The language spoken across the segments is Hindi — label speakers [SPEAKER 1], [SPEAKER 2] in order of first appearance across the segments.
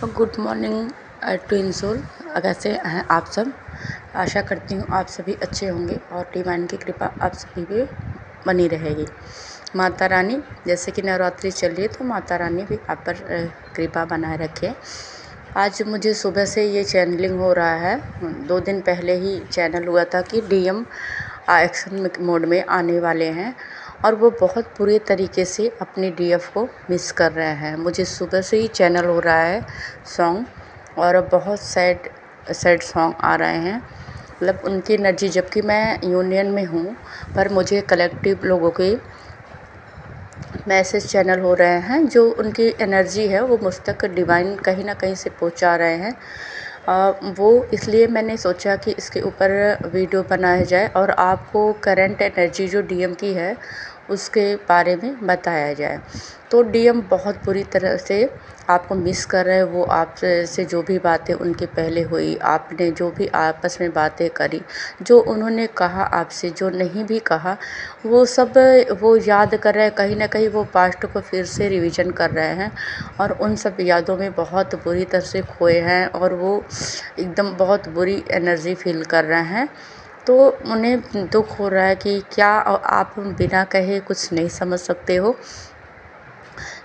[SPEAKER 1] Good morning twin soul. कैसे हैं आप सब। आशा करती हूँ आप सभी अच्छे होंगे और डिवाइन की कृपा आप सभी पे बनी रहेगी। माता रानी जैसे कि नवरात्रि चल रही है तो माता रानी भी आप पर कृपा बनाए रखे। आज मुझे सुबह से ये चैनलिंग हो रहा है। 2 दिन पहले ही चैनल हुआ था कि डीएम एक्शन मोड में आने वाले हैं और वो बहुत बुरे तरीके से अपने डीएफ को मिस कर रहे हैं। मुझे सुबह से ही चैनल हो रहा है सॉन्ग और बहुत सैड सॉन्ग आ रहे हैं, मतलब उनकी एनर्जी, जबकि मैं यूनियन में हूँ पर मुझे कलेक्टिव लोगों के मैसेज चैनल हो रहे हैं। जो उनकी एनर्जी है वो मुझ तक डिवाइन कहीं ना कहीं से पहुँचा रहे हैं। वो इसलिए मैंने सोचा कि इसके ऊपर वीडियो बनाया जाए और आपको करंट एनर्जी जो डीएम की है उसके बारे में बताया जाए। तो डीएम बहुत बुरी तरह से आपको मिस कर रहे हैं। वो आप से जो भी बातें उनकी पहले हुई, आपने जो भी आपस में बातें करी, जो उन्होंने कहा आपसे, जो नहीं भी कहा, वो सब वो याद कर रहे हैं। कहीं ना कहीं वो पास्ट को फिर से रिवीजन कर रहे हैं और उन सब यादों में बहुत बुरी तरह से खोए हैं और वो एकदम बहुत बुरी एनर्जी फील कर रहे हैं। तो उन्हें दुख हो रहा है कि क्या आप बिना कहे कुछ नहीं समझ सकते हो।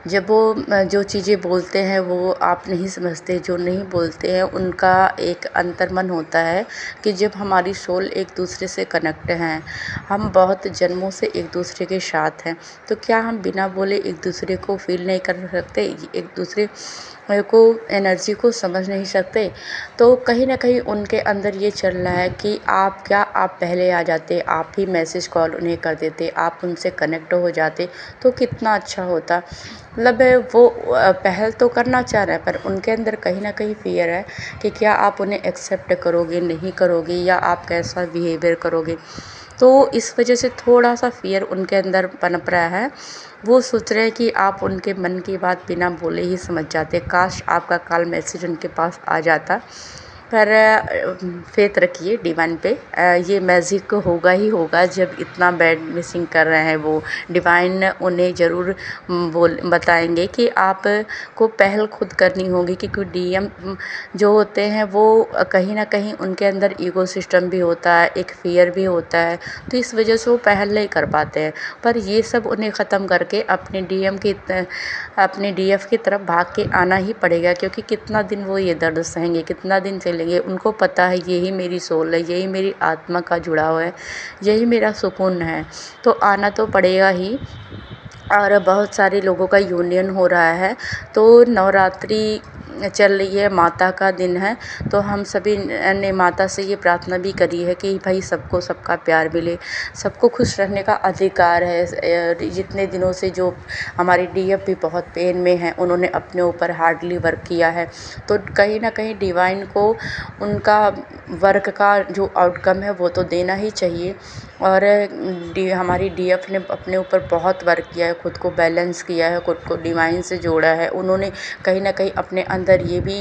[SPEAKER 1] जब वो जो चीज़ें बोलते हैं वो आप नहीं समझते, जो नहीं बोलते हैं उनका एक अंतर्मन होता है कि जब हमारी सोल एक दूसरे से कनेक्ट हैं, हम बहुत जन्मों से एक दूसरे के साथ हैं, तो क्या हम बिना बोले एक दूसरे को फील नहीं कर सकते, एक दूसरे को एनर्जी को समझ नहीं सकते। तो कहीं ना कहीं उनके अंदर ये चल रहा है कि आप पहले आ जाते, आप ही मैसेज कॉल उन्हें कर देते, आप उनसे कनेक्ट हो जाते तो कितना अच्छा होता। मतलब वो पहल तो करना चाह रहे हैं पर उनके अंदर कहीं ना कहीं फ़ियर है कि क्या आप उन्हें एक्सेप्ट करोगे, नहीं करोगे, या आप कैसा बिहेवियर करोगे। तो इस वजह से थोड़ा सा फ़ियर उनके अंदर पनप रहा है। वो सोच रहे हैं कि आप उनके मन की बात बिना बोले ही समझ जाते। काश आपका कॉल मैसेज उनके पास आ जाता। पर फेथ रखिए डिवाइन पे, ये मैजिक होगा ही होगा। जब इतना बैड मिसिंग कर रहे हैं वो, डिवाइन उन्हें ज़रूर बताएंगे कि आप को पहल खुद करनी होगी, क्योंकि डीएम जो होते हैं वो कहीं ना कहीं उनके अंदर ईगो सिस्टम भी होता है, एक फ़ियर भी होता है, तो इस वजह से वो पहल नहीं कर पाते हैं। पर ये सब उन्हें ख़त्म करके अपने डीएफ की तरफ भाग के आना ही पड़ेगा, क्योंकि कितना दिन वो ये दर्द सहेंगे, कितना दिन चलेंगे। उनको पता है यही मेरी सोल है, यही मेरी आत्मा का जुड़ाव है, यही मेरा सुकून है, तो आना तो पड़ेगा ही। और बहुत सारे लोगों का यूनियन हो रहा है, तो नवरात्रि चल रही है, माता का दिन है, तो हम सभी ने माता से ये प्रार्थना भी करी है कि भाई सबको सबका प्यार मिले, सबको खुश रहने का अधिकार है। जितने दिनों से जो हमारी डीएफ भी बहुत पेन में है, उन्होंने अपने ऊपर हार्डली वर्क किया है, तो कहीं ना कहीं डिवाइन को उनका वर्क का जो आउटकम है वो तो देना ही चाहिए। और हमारी डीएफ ने अपने ऊपर बहुत वर्क किया है, खुद को बैलेंस किया है, खुद को डिवाइन से जोड़ा है। उन्होंने कहीं ना कहीं अपने अंदर ये भी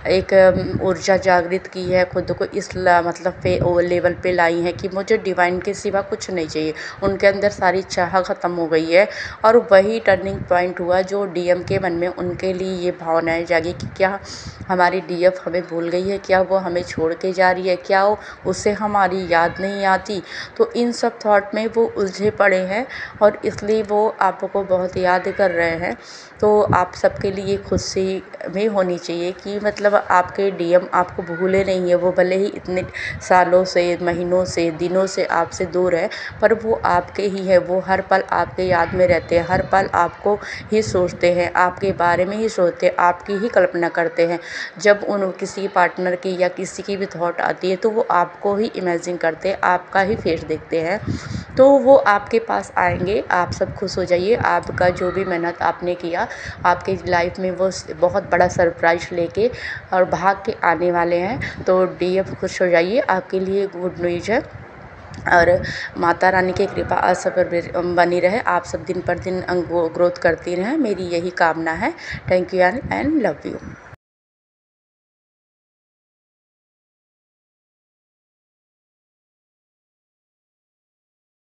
[SPEAKER 1] एक ऊर्जा जागृत की है, खुद को इस मतलब लेवल पे लाई है कि मुझे डिवाइन के सिवा कुछ नहीं चाहिए। उनके अंदर सारी चाह ख़त्म हो गई है और वही टर्निंग पॉइंट हुआ जो डीएम के मन में उनके लिए ये भावनाएं जागी कि क्या हमारी डीएफ हमें भूल गई है, क्या वो हमें छोड़ के जा रही है, क्या उसे हमारी याद नहीं आती। तो इन सब थॉट में वो उलझे पड़े हैं और इसलिए वो आपको बहुत याद कर रहे हैं। तो आप सबके लिए खुशी भी होनी चाहिए कि मतलब आपके डीएम आपको भूले नहीं है। वो भले ही इतने सालों से, महीनों से, दिनों से आपसे दूर है, पर वो आपके ही है। वो हर पल आपके याद में रहते हैं, हर पल आपको ही सोचते हैं, आपके बारे में ही सोचते हैं, आपकी ही कल्पना करते हैं। जब उन किसी पार्टनर की या किसी की भी थॉट आती है तो वो आपको ही इमेजिन करते हैं, आपका ही फेस देखते हैं, तो वो आपके पास आएंगे। आप सब खुश हो जाइए। आपका जो भी मेहनत आपने किया, आपके लाइफ में वो बहुत बड़ा सरप्राइज लेके और भाग के आने वाले हैं। तो डीएफ खुश हो जाइए, आपके लिए गुड न्यूज़ है। और माता रानी की कृपा आप सब पर बनी रहे, आप सब दिन पर दिन ग्रोथ करती रहें, मेरी यही कामना है। Thank you and love you.